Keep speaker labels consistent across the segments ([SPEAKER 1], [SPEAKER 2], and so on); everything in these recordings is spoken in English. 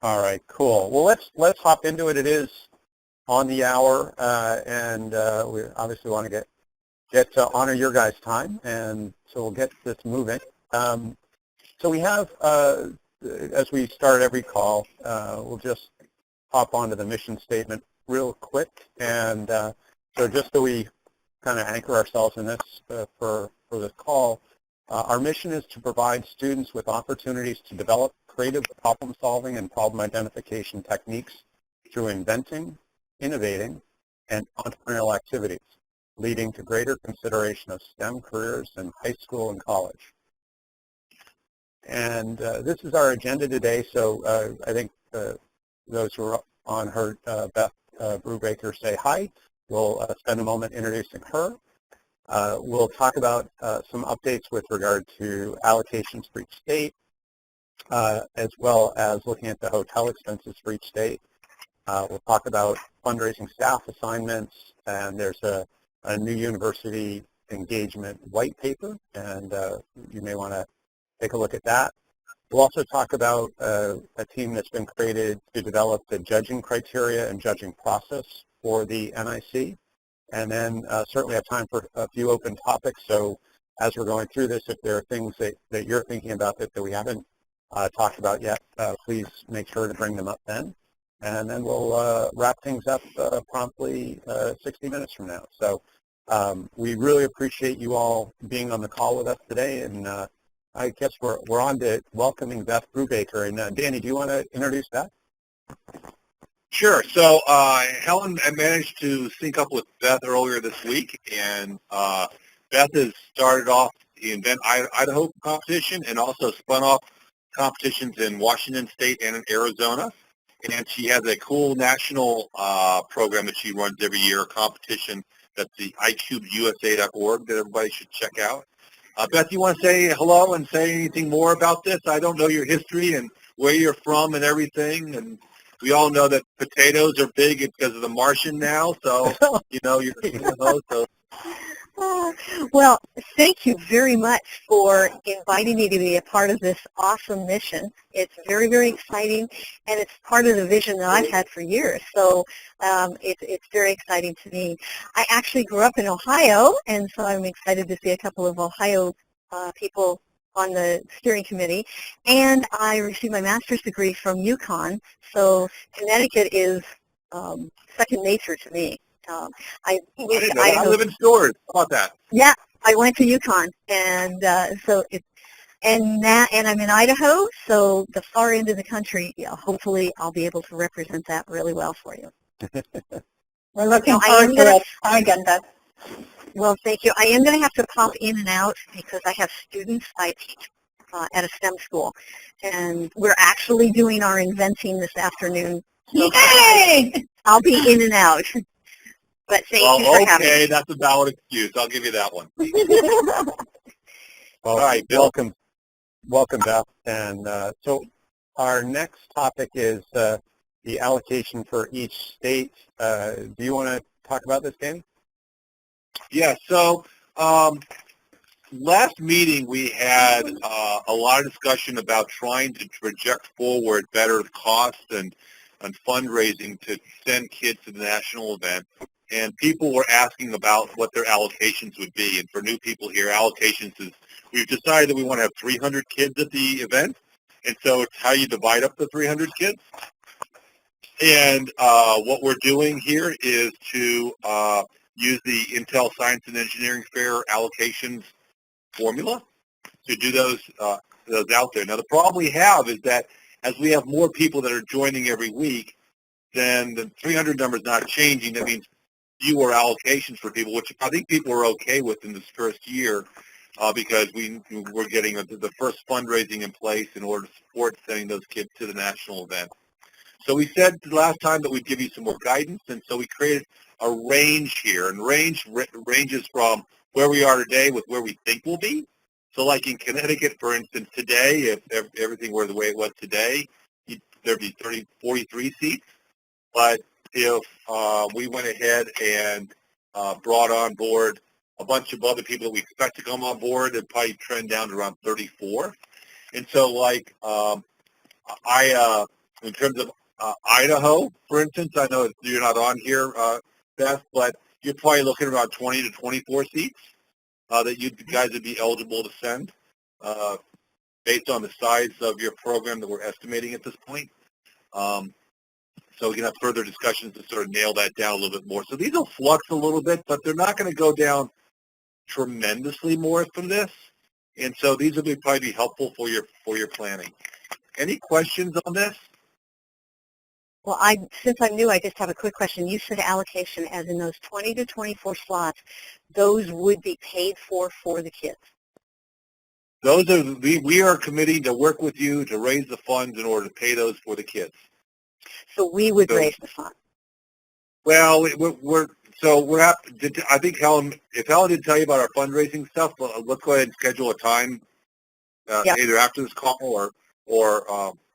[SPEAKER 1] All right, cool. Well, let's hop into it. It is on the hour, and we obviously want to get to honor your guys' time, and so we'll get this moving. So we have, as we start every call, we'll just hop onto the mission statement real quick, and so just so we kind of anchor ourselves in this for this call, our mission is to provide students with opportunities to develop creative problem-solving and problem identification techniques through inventing, innovating, and entrepreneurial activities, leading to greater consideration of STEM careers in high school and college. And this is our agenda today, so I think those who are on heard Beth Brubaker say hi. We'll spend a moment introducing her. We'll talk about some updates with regard to allocations for each state, as well as looking at the hotel expenses for each state. We'll talk about fundraising staff assignments, and there's a new university engagement white paper, and you may want to take a look at that. We'll also talk about a team that's been created to develop the judging criteria and judging process for the NIC. And then certainly have time for a few open topics. So as we're going through this, if there are things that you're thinking about that we haven't talked about yet, please make sure to bring them up then. And then we'll wrap things up promptly 60 minutes from now. So we really appreciate you all being on the call with us today. And I guess we're on to welcoming Beth Brubaker. And Danny, do you want to introduce Beth?
[SPEAKER 2] Sure. So Helen, I managed to sync up with Beth earlier this week, and Beth has started off the Invent Idaho competition and also spun off competitions in Washington State and in Arizona. And she has a cool national program that she runs every year, a competition that's the iCubeUSA.org that everybody should check out. Beth, you want to say hello and say anything more about this? I don't know your history and where you're from and everything, and we all know that potatoes are big because of the Martian now, so, you know, you're so.
[SPEAKER 3] Well, thank you very much for inviting me to be a part of this awesome mission. It's very, very exciting, and it's part of the vision that I've had for years, so it's very exciting to me. I actually grew up in Ohio, and so I'm excited to see a couple of Ohio people on the steering committee, and I received my master's degree from UConn, so Connecticut is second nature to me. I
[SPEAKER 2] live in Stores. How about that?
[SPEAKER 3] Yeah, I went to UConn, and and I'm in Idaho, so the far end of the country. Yeah, hopefully, I'll be able to represent that really well for you.
[SPEAKER 4] We're looking forward to it. I get that.
[SPEAKER 3] Well, thank you. I am going to have to pop in and out because I have students I teach at a STEM school, and we're actually doing our inventing this afternoon. So
[SPEAKER 4] Yay!
[SPEAKER 3] I'll be in and out. But thank you for having me.
[SPEAKER 2] Okay, that's a valid excuse. I'll give you that one.
[SPEAKER 1] Well,
[SPEAKER 2] all right, Bill.
[SPEAKER 1] Welcome, Beth. And so our next topic is the allocation for each state. Do you want to talk about this, Danny?
[SPEAKER 2] Yeah, so last meeting we had a lot of discussion about trying to project forward better costs and fundraising to send kids to the national event. And people were asking about what their allocations would be. And for new people here, allocations is, we've decided that we want to have 300 kids at the event. And so it's how you divide up the 300 kids. And what we're doing here is to use the Intel Science and Engineering Fair allocations formula to do those out there. Now, the problem we have is that as we have more people that are joining every week, then the 300 number is not changing. That means fewer allocations for people, which I think people are okay with in this first year because we're getting the first fundraising in place in order to support sending those kids to the national event. So we said last time that we'd give you some more guidance, and so we created a range here, and ranges from where we are today with where we think we'll be. So like in Connecticut, for instance, today, if everything were the way it was today, there'd be 43 seats. But if we went ahead and brought on board a bunch of other people that we expect to come on board, it'd probably trend down to around 34. And so, like, In terms of Idaho, for instance, I know you're not on here, Beth, but you're probably looking around 20 to 24 seats that you guys would be eligible to send based on the size of your program that we're estimating at this point. So we can have further discussions to sort of nail that down a little bit more. So these will flux a little bit, but they're not going to go down tremendously more from this. And so these will probably be helpful for your planning. Any questions on this?
[SPEAKER 3] Well, since I'm new, I just have a quick question. You said allocation, as in those 20 to 24 slots, those would be paid for the kids.
[SPEAKER 2] Those are we are committing to work with you to raise the funds in order to pay those for the kids.
[SPEAKER 3] So we would raise the fund.
[SPEAKER 2] Well, I think Helen, if Helen didn't tell you about our fundraising stuff, let's go ahead and schedule a time either after this call or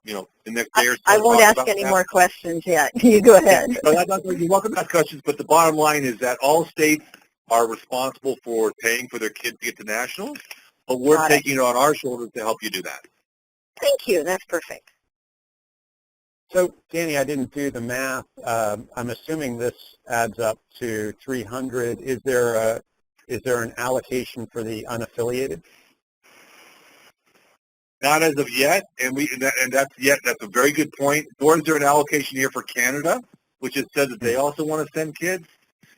[SPEAKER 2] the next day or so.
[SPEAKER 3] I won't ask any more questions yet. You go ahead.
[SPEAKER 2] You're welcome to ask questions, but the bottom line is that all states are responsible for paying for their kids to get to nationals, but we're taking it on our shoulders to help you do that.
[SPEAKER 3] Thank you. That's perfect.
[SPEAKER 1] So, Danny, I didn't do the math. I'm assuming this adds up to 300. Is there an allocation for the unaffiliated?
[SPEAKER 2] Not as of yet, that's a very good point. Nor is there an allocation here for Canada, which has said that they also want to send kids.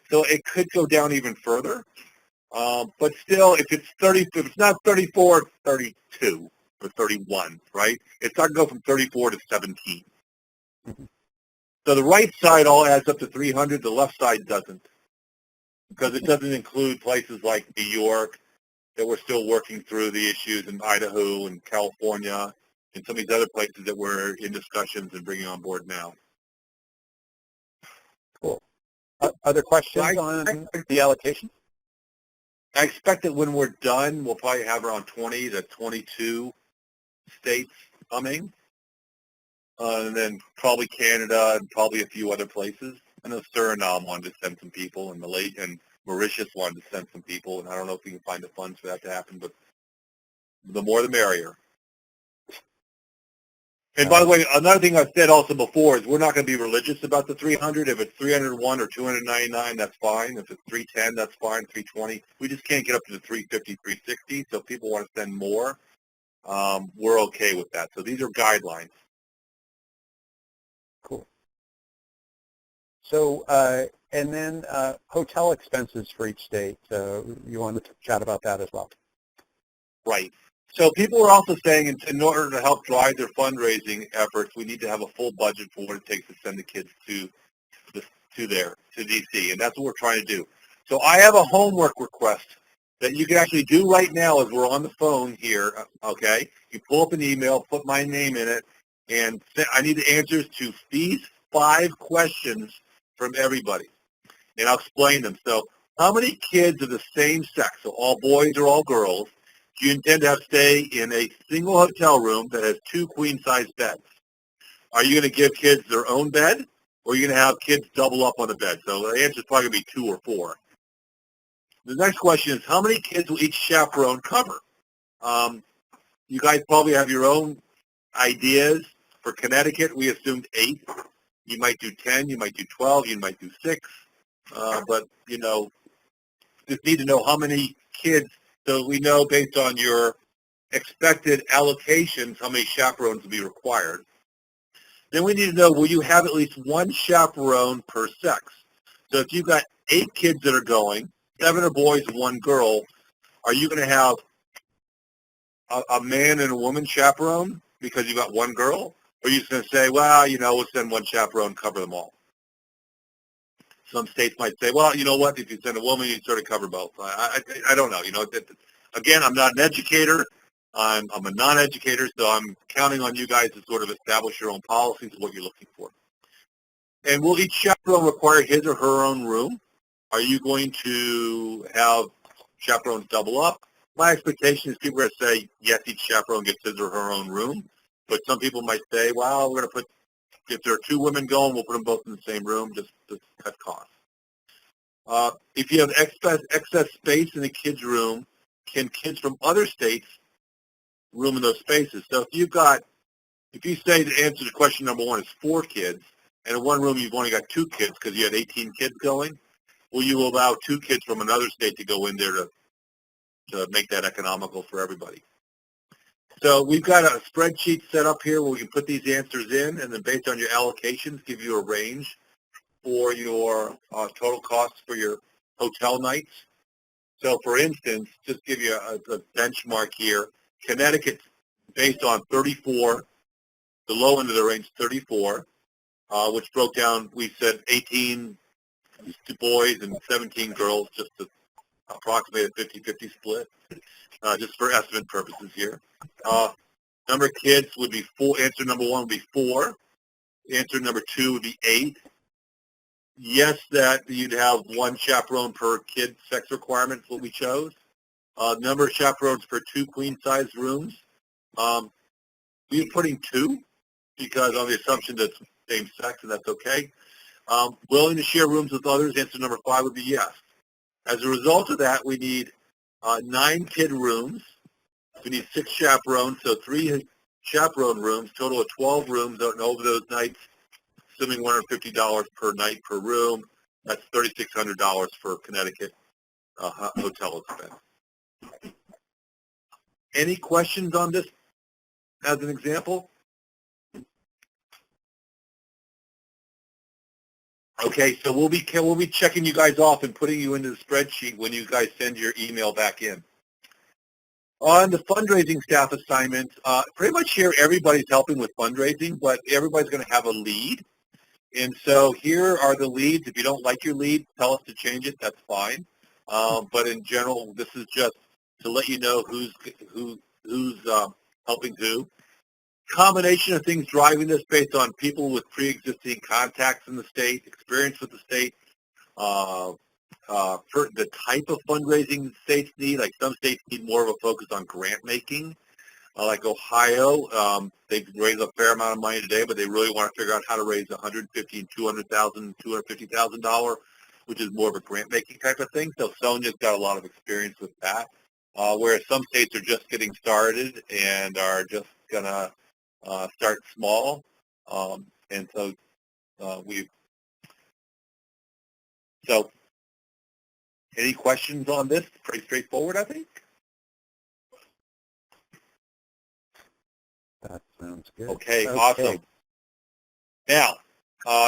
[SPEAKER 2] So it could go down even further. But still, if it's not 34, it's 32 or 31, right? It's not going to go from 34 to 17. So the right side all adds up to 300. The left side doesn't, because it doesn't include places like New York that we're still working through the issues, in Idaho and California and some of these other places that we're in discussions and bringing on board now.
[SPEAKER 1] Cool. Other questions on the allocation?
[SPEAKER 2] I expect that when we're done, we'll probably have around 20 to 22 states coming. And then probably Canada and probably a few other places. I know Suriname wanted to send some people, and Mauritius wanted to send some people, and I don't know if we can find the funds for that to happen, but the more the merrier. And by the way, another thing I've said also before is we're not going to be religious about the 300. If it's 301 or 299, that's fine. If it's 310, that's fine. 320. We just can't get up to the 350, 360. So if people want to send more, we're okay with that. So these are guidelines.
[SPEAKER 1] Cool. So, and then hotel expenses for each state. You wanted to chat about that as well?
[SPEAKER 2] Right. So people are also saying in order to help drive their fundraising efforts, we need to have a full budget for what it takes to send the kids to DC, and that's what we're trying to do. So I have a homework request that you can actually do right now as we're on the phone here, okay? You pull up an email, put my name in it, and I need the answers to these 5 questions from everybody, and I'll explain them. So how many kids of the same sex, so all boys or all girls, do you intend to have stay in a single hotel room that has 2 queen-size beds? Are you going to give kids their own bed, or are you going to have kids double up on the bed? So the answer is probably going to be 2 or 4. The next question is, how many kids will each chaperone cover? You guys probably have your own ideas. For Connecticut, we assumed 8. You might do 10, you might do 12, you might do 6. But, just need to know how many kids, so we know based on your expected allocations how many chaperones will be required. Then we need to know, will you have at least 1 chaperone per sex? So if you've got 8 kids that are going, 7 are boys and 1 girl, are you going to have a man and a woman chaperone because you've got 1 girl? Or are you just going to say, well, we'll send 1 chaperone, cover them all? Some states might say, well, you know what, if you send a woman, you sort of cover both. I don't know. Again, I'm not an educator. I'm a non-educator, so I'm counting on you guys to sort of establish your own policies of what you're looking for. And will each chaperone require his or her own room? Are you going to have chaperones double up? My expectation is people are going to say, yes, each chaperone gets his or her own room. But some people might say, well, we're going to put, if there are 2 women going, we'll put them both in the same room, just to cut costs. If you have excess space in the kids' room, can kids from other states room in those spaces? So if you've got if you say the answer to question number one is 4 kids, and in one room you've only got 2 kids because you had 18 kids going, will you allow 2 kids from another state to go in there to make that economical for everybody? So we've got a spreadsheet set up here where we can put these answers in, and then based on your allocations, give you a range for your total costs for your hotel nights. So for instance, just give you a benchmark here, Connecticut, based on 34, the low end of the range, 34, which broke down, we said 18 boys and 17 girls, just to approximate a 50-50 split, just for estimate purposes here. Number of kids would be 4. Answer number 1 would be 4. Answer number 2 would be 8. Yes, that you'd have 1 chaperone per kid sex requirement is what we chose. Number of chaperones per 2 queen-size rooms. We're putting 2 because on the assumption that it's same sex, and that's okay. Willing to share rooms with others, answer number 5 would be yes. As a result of that, we need 9 kid rooms. We need 6 chaperones, so 3 chaperone rooms, total of 12 rooms over those nights, assuming $150 per night per room. That's $3,600 for Connecticut hotel expense. Any questions on this as an example? Okay, so we'll be checking you guys off and putting you into the spreadsheet when you guys send your email back in. On the fundraising staff assignments, pretty much here everybody's helping with fundraising, but everybody's going to have a lead. And so here are the leads. If you don't like your lead, tell us to change it. That's fine. But in general, this is just to let you know who's helping who. Combination of things driving this based on people with pre-existing contacts in the state, experience with the state, for the type of fundraising states need. Like some states need more of a focus on grant making. Like Ohio, they've raised a fair amount of money today, but they really want to figure out how to raise $150,000 and $200,000, $250,000, which is more of a grant making type of thing. So Sonia's got a lot of experience with that. Whereas some states are just getting started and are just gonna start small, and so any questions on this? Pretty straightforward, I think.
[SPEAKER 1] That sounds good.
[SPEAKER 2] Okay, awesome. Now,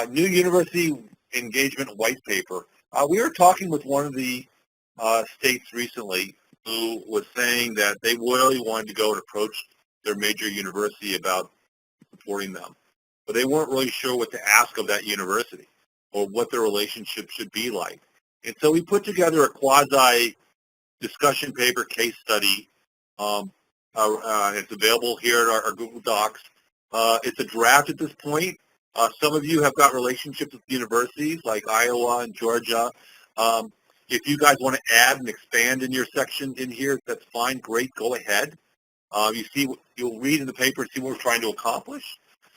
[SPEAKER 2] new university engagement white paper. We were talking with one of the states recently who was saying that they really wanted to go and approach their major university about supporting them. But they weren't really sure what to ask of that university or what the relationship should be like. And so we put together a quasi discussion paper case study. It's available here at our Google Docs. It's a draft at this point. Some of you have got relationships with universities like Iowa and Georgia. If you guys want to add and expand in your section in here, that's fine. Great. Go ahead. You'll read in the paper and see what we're trying to accomplish.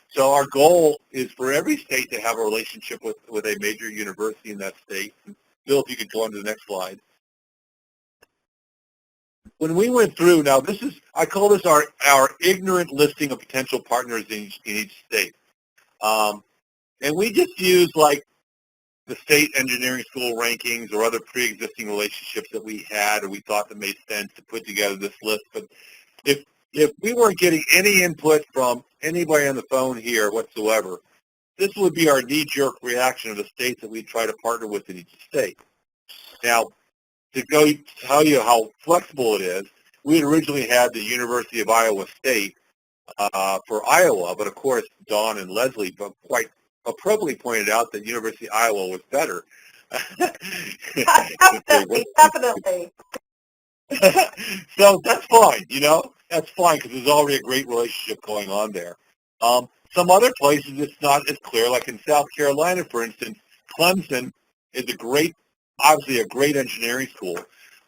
[SPEAKER 2] So our goal is for every state to have a relationship with a major university in that state. Bill, if you could go on to the next slide. When we went through, now this is, I call this our ignorant listing of potential partners in each state. And we just use like the state engineering school rankings or other pre-existing relationships that we had or we thought that made sense to put together this list. But if we weren't getting any input from anybody on the phone here whatsoever, this would be our knee-jerk reaction of the states that we try to partner with in each state. Now, to go tell you how flexible it is, we had originally had the University of Iowa State for Iowa, but of course Dawn and Leslie quite appropriately pointed out that University of Iowa was better.
[SPEAKER 4] Definitely.
[SPEAKER 2] So that's fine, that's fine because there's already a great relationship going on there. Some other places it's not as clear, like in South Carolina, for instance, Clemson is obviously a great engineering school.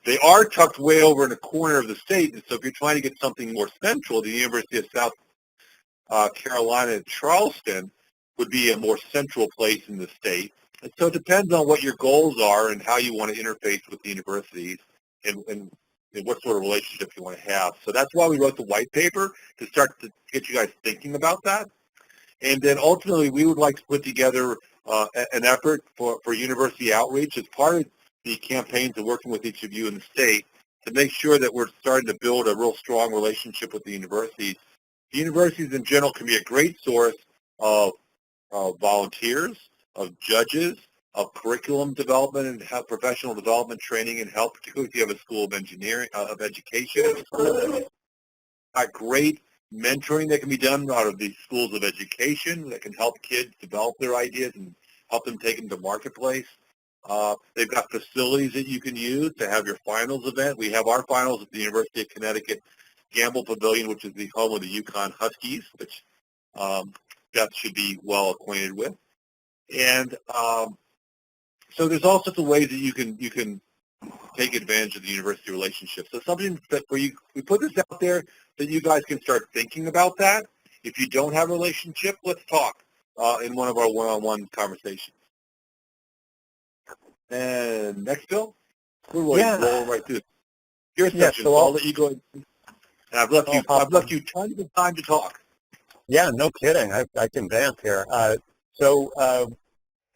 [SPEAKER 2] They are tucked way over in a corner of the state, and so if you're trying to get something more central, the University of South Carolina at Charleston would be a more central place in the state. And so it depends on what your goals are and how you want to interface with the universities and and what sort of relationship you want to have. So that's why we wrote the white paper, to start to get you guys thinking about that. And then ultimately, we would like to put together an effort for university outreach as part of the campaigns and working with each of you in the state to make sure that we're starting to build a real strong relationship with the universities. The universities in general can be a great source of volunteers, of judges, of curriculum development and help professional development training and help, particularly if you have a school of engineering, of education. Great mentoring that can be done out of these schools of education that can help kids develop their ideas and help them take them to marketplace. They've got facilities that you can use to have your finals event. We have our finals at the University of Connecticut Gamble Pavilion, which is the home of the Yukon Huskies, which Beth should be well acquainted with. And so there's all sorts of ways that you can take advantage of the university relationship. So something that we put this out there that you guys can start thinking about that. If you don't have a relationship, let's talk in one of our one-on-one conversations. And next, Bill, we're rolling right through your section. So I'll let you go ahead. And I've left you tons of time to talk.
[SPEAKER 1] Yeah, no kidding. I can vamp here.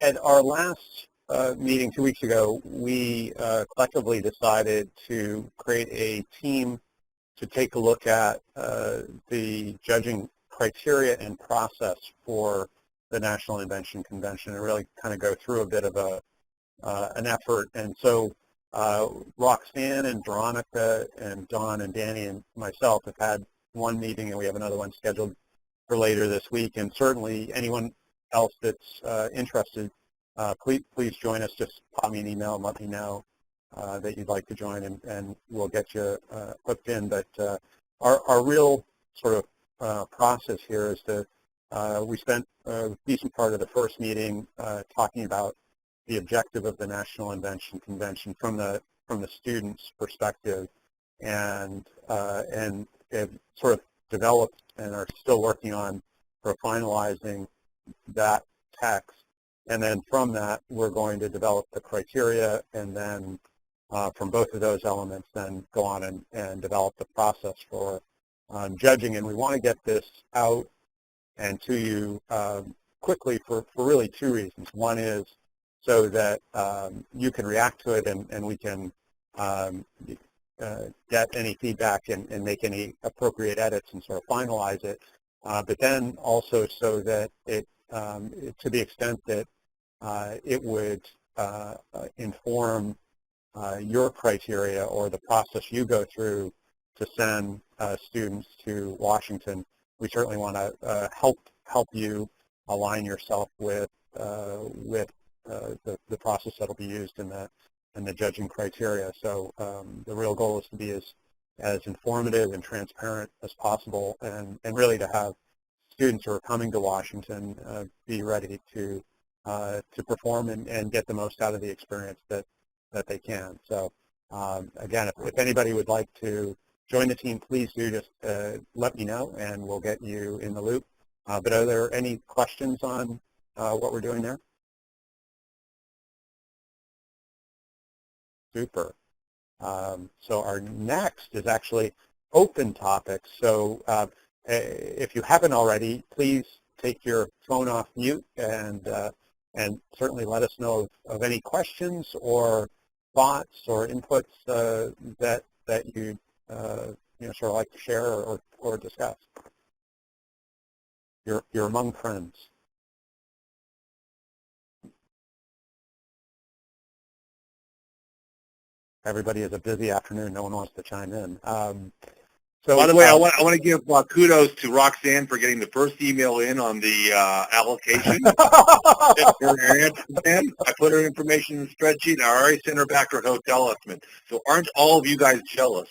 [SPEAKER 1] At our last meeting 2 weeks ago, we collectively decided to create a team to take a look at the judging criteria and process for the National Invention Convention and really kind of go through a bit of an effort. And so Roxanne and Veronica and Dawn and Danny and myself have had one meeting, and we have another one scheduled for later this week. And certainly anyone else that's interested, please join us. Just pop me an email and let me know that you'd like to join, and we'll get you hooked in. But our real sort of process here is we spent a decent part of the first meeting talking about the objective of the National Invention Convention from the students' perspective, and have sort of developed and are still working on finalizing that text. And then from that, we're going to develop the criteria, and then from both of those elements, then go on and develop the process for judging. And we want to get this out and to you quickly for really two reasons. One is so that you can react to it, and we can get any feedback and make any appropriate edits and sort of finalize it. But then also so that it, to the extent that it would inform your criteria or the process you go through to send students to Washington, we certainly want to help you align yourself with the process that will be used in the judging criteria. So the real goal is to be as informative and transparent as possible, and really to have students who are coming to Washington be ready to perform and get the most out of the experience that they can. So again, if anybody would like to join the team, please do just let me know, and we'll get you in the loop. But are there any questions on what we're doing there? Super. So our next is actually open topics. So if you haven't already, please take your phone off mute and certainly let us know of any questions or thoughts or inputs that you sort of like to share or discuss. You're among friends. Everybody has a busy afternoon. No one wants to chime in. So,
[SPEAKER 2] by the way, I want to give kudos to Roxanne for getting the first email in on the application. I put her information in the spreadsheet, and I already sent her back her hotel estimate. So aren't all of you guys jealous?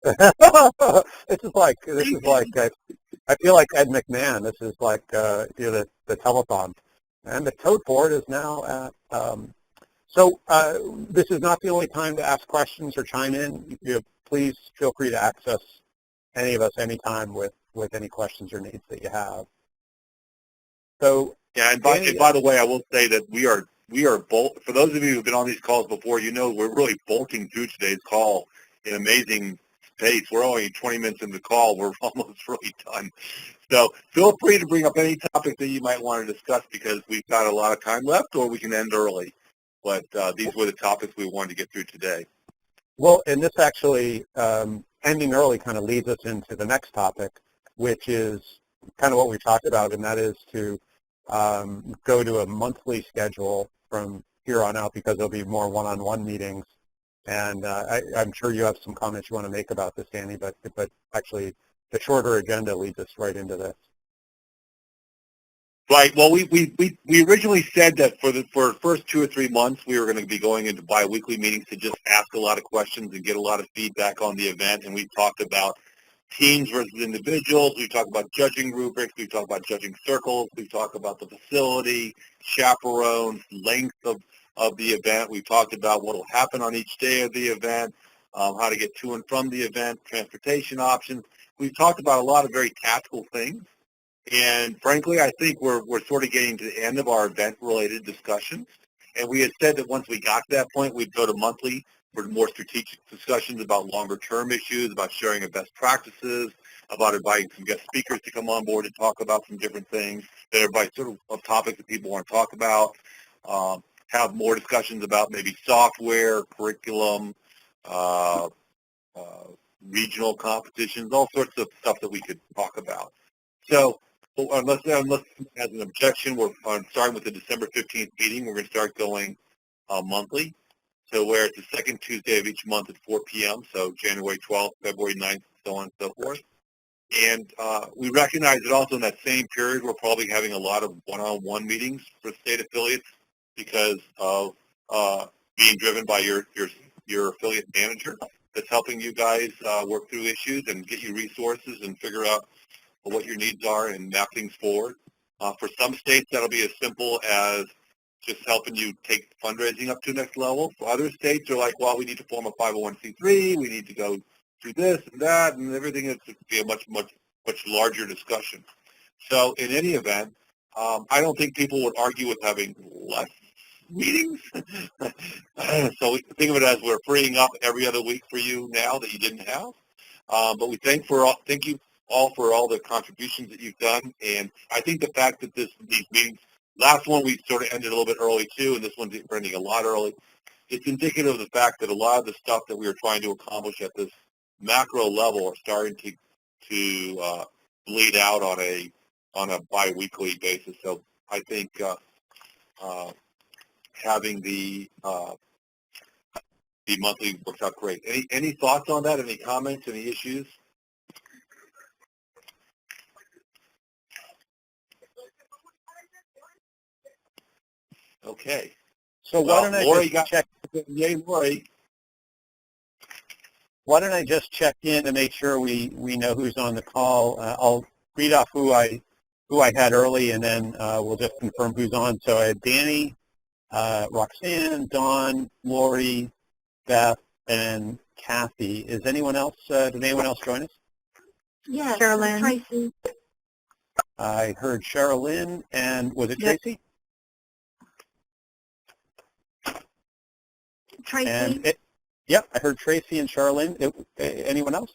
[SPEAKER 1] This is like I feel like Ed McMahon. This is like the telethon, and the tote board is now at. So this is not the only time to ask questions or chime in. Please feel free to access any of us anytime with any questions or needs that you have. So
[SPEAKER 2] yeah, and by the way, I will say that we are for those of you who've been on these calls before, we're really bulking through today's call an amazing pace. We're only 20 minutes into the call. We're almost really done. So feel free to bring up any topic that you might want to discuss because we've got a lot of time left, or we can end early. But these were the topics we wanted to get through today.
[SPEAKER 1] Well, and this actually, ending early kind of leads us into the next topic, which is kind of what we talked about, and that is to go to a monthly schedule from here on out because there'll be more one-on-one meetings. And I'm sure you have some comments you want to make about this, Danny, but actually the shorter agenda leads us right into this.
[SPEAKER 2] Right. Well, we originally said that for the first 2 or 3 months, we were going to be going into biweekly meetings to just ask a lot of questions and get a lot of feedback on the event. And we talked about teams versus individuals. We talked about judging rubrics. We talked about judging circles. We talked about the facility, chaperones, length of the event. We talked about what will happen on each day of the event, how to get to and from the event, transportation options. We've talked about a lot of very tactical things. And frankly, I think we're sort of getting to the end of our event-related discussions. And we had said that once we got to that point, we'd go to monthly for more strategic discussions about longer-term issues, about sharing of best practices, about inviting some guest speakers to come on board and talk about some different things that are by sort of topics that people want to talk about. Have more discussions about maybe software, curriculum, regional competitions, all sorts of stuff that we could talk about. So unless someone has an objection, we're starting with the December 15th meeting. We're going to start going monthly. So where it's the second Tuesday of each month at 4 p.m., so January 12th, February 9th, so on and so forth. And we recognize that also in that same period, we're probably having a lot of one-on-one meetings for state affiliates because of being driven by your affiliate manager that's helping you guys work through issues and get you resources and figure out what your needs are and map things forward. For some states, that'll be as simple as just helping you take fundraising up to the next level. For other states, they're like, well, we need to form a 501c3, we need to go through this and that, and everything is to be a much larger discussion. So in any event, I don't think people would argue with having less meetings. So we think of it as we're freeing up every other week for you now that you didn't have. But we thank you all for all the contributions that you've done. And I think the fact that these meetings, last one we sort of ended a little bit early too, and this one's ending a lot early. It's indicative of the fact that a lot of the stuff that we were trying to accomplish at this macro level are starting to bleed out on a biweekly basis. So I think having the monthly works out great. Any thoughts on that? Any comments? Any issues? Okay.
[SPEAKER 1] So why don't I just check?
[SPEAKER 2] Yay, Lori.
[SPEAKER 1] Why don't I just check in to make sure we know who's on the call? I'll read off who I had early, and then we'll just confirm who's on. So I had Danny, Roxanne, Dawn, Lori, Beth, and Kathy. Is anyone else? Did anyone else join us?
[SPEAKER 3] Yes,
[SPEAKER 4] Sherilyn.
[SPEAKER 3] Tracy.
[SPEAKER 1] I heard Sherilyn, and was it
[SPEAKER 3] Yep.
[SPEAKER 1] Tracy?
[SPEAKER 3] Tracy.
[SPEAKER 1] And yep, I heard Tracy and Sherilyn. Anyone else?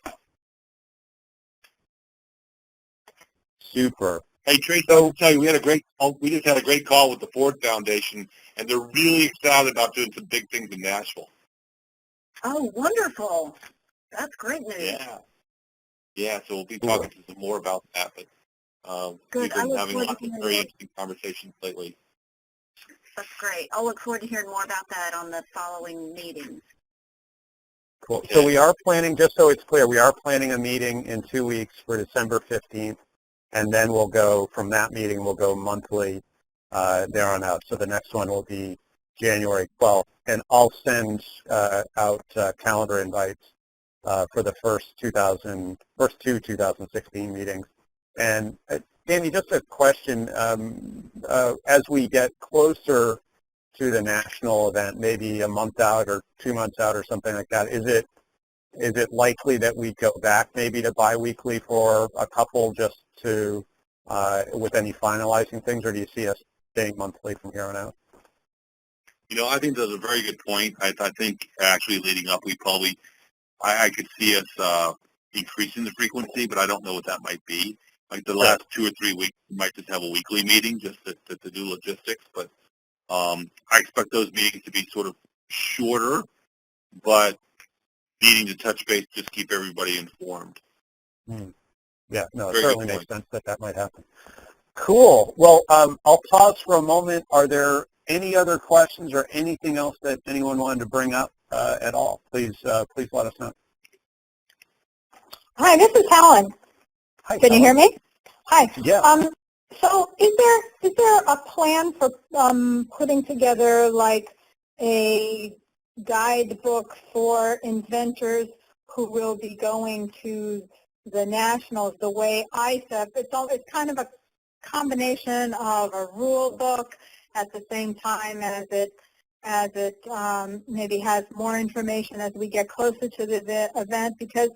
[SPEAKER 1] Super.
[SPEAKER 2] Hey, Tracy, I'll tell you, we just had a great call with the Ford Foundation, and they're really excited about doing some big things in Nashville.
[SPEAKER 4] Oh, wonderful. That's great news.
[SPEAKER 2] Yeah, so we'll be talking to some more about that, but we've been having lots of very interesting conversations lately.
[SPEAKER 4] That's great. I'll look forward to hearing more about that on the following meetings.
[SPEAKER 1] Cool. So we are planning, just so it's clear, we are planning a meeting in 2 weeks for December 15th, and then we'll go, from that meeting, we'll go monthly there on out. So the next one will be January 12th, and I'll send out calendar invites for the first two 2016 meetings. And Danny, just a question, as we get closer to the national event, maybe a month out or 2 months out or something like that, is it likely that we go back maybe to biweekly for a couple just to, with any finalizing things, or do you see us staying monthly from here on out?
[SPEAKER 2] You know, I think that's a very good point. I think actually leading up, we probably I could see us increasing the frequency, but I don't know what that might be. Like the last 2 or 3 weeks, we might just have a weekly meeting just to do logistics. But I expect those meetings to be sort of shorter, but needing to touch base, just keep everybody informed.
[SPEAKER 1] Yeah, no, it
[SPEAKER 2] Very
[SPEAKER 1] certainly
[SPEAKER 2] good
[SPEAKER 1] makes sense that might happen. Cool. Well, I'll pause for a moment. Are there any other questions or anything else that anyone wanted to bring up at all? Please let us know.
[SPEAKER 5] Hi, this is Helen.
[SPEAKER 1] Hi,
[SPEAKER 5] Can you hear me? Hi.
[SPEAKER 1] Yeah.
[SPEAKER 5] So is there a plan for putting together like a guidebook for inventors who will be going to the nationals the way ISEF? It's kind of a combination of a rule book at the same time as it maybe has more information as we get closer to the event, because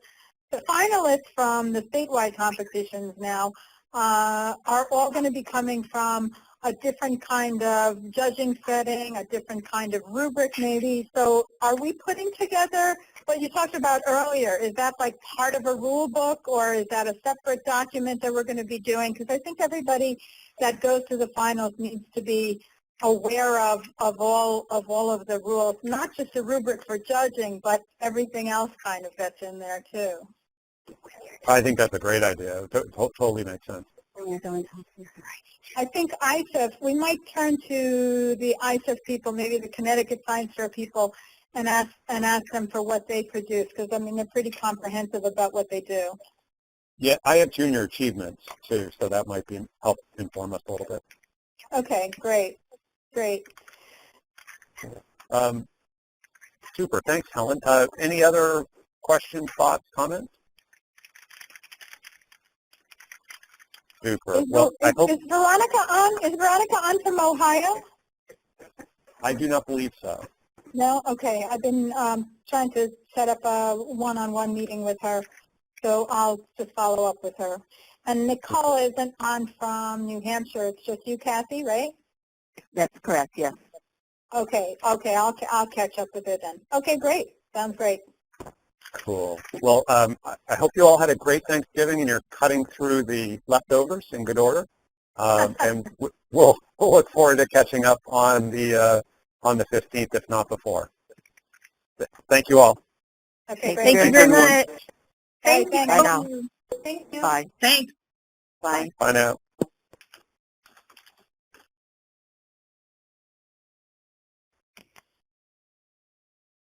[SPEAKER 5] the finalists from the statewide competitions now are all going to be coming from a different kind of judging setting, a different kind of rubric maybe. So are we putting together what you talked about earlier? Is that like part of a rule book, or is that a separate document that we're going to be doing? Because I think everybody that goes to the finals needs to be aware of all of the rules, not just the rubric for judging, but everything else kind of that's in there too.
[SPEAKER 1] I think that's a great idea. It totally makes sense.
[SPEAKER 5] I think ISEF, we might turn to the ISEF people, maybe the Connecticut Science Fair people, and ask them for what they produce, because I mean they're pretty comprehensive about what they do.
[SPEAKER 1] Yeah, I have junior achievements too, so that might help inform us a little bit.
[SPEAKER 5] Okay, great.
[SPEAKER 1] Super. Thanks, Helen. Any other questions, thoughts, comments? Super. Well, I hope.
[SPEAKER 5] Is Veronica on? Is Veronica on from Ohio?
[SPEAKER 1] I do not believe so.
[SPEAKER 5] No? Okay. I've been trying to set up a one-on-one meeting with her, so I'll just follow up with her. And Nicole isn't on from New Hampshire. It's just you, Kathy, right?
[SPEAKER 3] That's correct, yes.
[SPEAKER 5] Okay. I'll catch up with her then. Okay, great. Sounds great.
[SPEAKER 1] Cool. Well, I hope you all had a great Thanksgiving and you're cutting through the leftovers in good order. And we'll look forward to catching up on the 15th, if not before. Thank you all.
[SPEAKER 5] Okay, great.
[SPEAKER 3] Thank you very much.
[SPEAKER 5] Thank you.
[SPEAKER 3] Bye now.
[SPEAKER 5] Thank you.
[SPEAKER 3] Bye.
[SPEAKER 4] Thanks.
[SPEAKER 3] Bye.
[SPEAKER 1] Bye now.